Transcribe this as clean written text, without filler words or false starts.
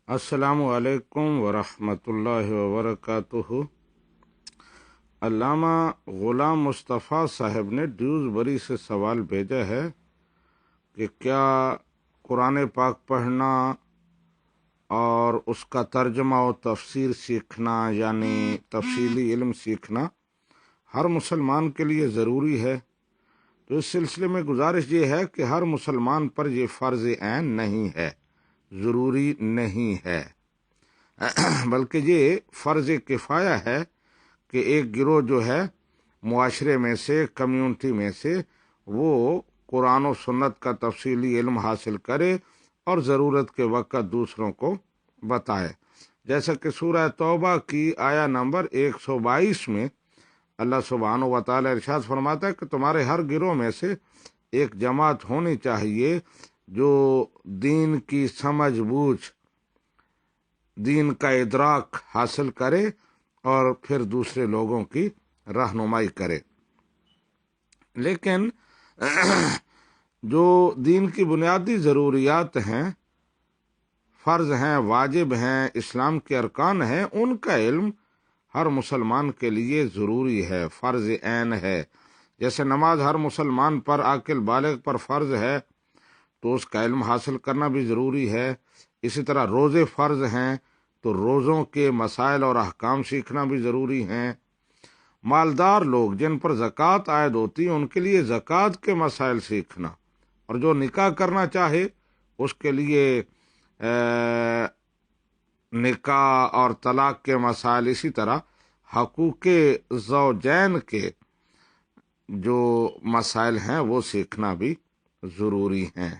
السلام علیکم ورحمۃ اللہ وبرکاتہ۔ علامہ غلام مصطفیٰ صاحب نے ڈیوزبری سے سوال بھیجا ہے کہ کیا قرآن پاک پڑھنا اور اس کا ترجمہ و تفسیر سیکھنا یعنی تفصیلی علم سیکھنا ہر مسلمان کے لیے ضروری ہے؟ تو اس سلسلے میں گزارش یہ ہے کہ ہر مسلمان پر یہ فرض عین نہیں ہے، ضروری نہیں ہے، بلکہ یہ فرض کفایہ ہے کہ ایک گروہ جو ہے معاشرے میں سے، کمیونٹی میں سے، وہ قرآن و سنت کا تفصیلی علم حاصل کرے اور ضرورت کے وقت دوسروں کو بتائے، جیسا کہ سورہ توبہ کی آیا نمبر 122 میں اللہ سبحانہ و تعالی ارشاد فرماتا ہے کہ تمہارے ہر گروہ میں سے ایک جماعت ہونی چاہیے جو دین کی سمجھ بوجھ، دین کا ادراک حاصل کرے اور پھر دوسرے لوگوں کی رہنمائی کرے۔ لیکن جو دین کی بنیادی ضروریات ہیں، فرض ہیں، واجب ہیں، اسلام کے ارکان ہیں، ان کا علم ہر مسلمان کے لیے ضروری ہے، فرض عین ہے۔ جیسے نماز ہر مسلمان پر، عاقل بالغ پر فرض ہے، تو اس کا علم حاصل کرنا بھی ضروری ہے۔ اسی طرح روزے فرض ہیں تو روزوں کے مسائل اور احکام سیکھنا بھی ضروری ہیں۔ مالدار لوگ جن پر زکوٰۃ عائد ہوتی ہے ان کے لیے زکوٰۃ کے مسائل سیکھنا، اور جو نکاح کرنا چاہے اس کے لیے نکاح اور طلاق کے مسائل، اسی طرح حقوق زوجین کے جو مسائل ہیں وہ سیکھنا بھی ضروری ہیں۔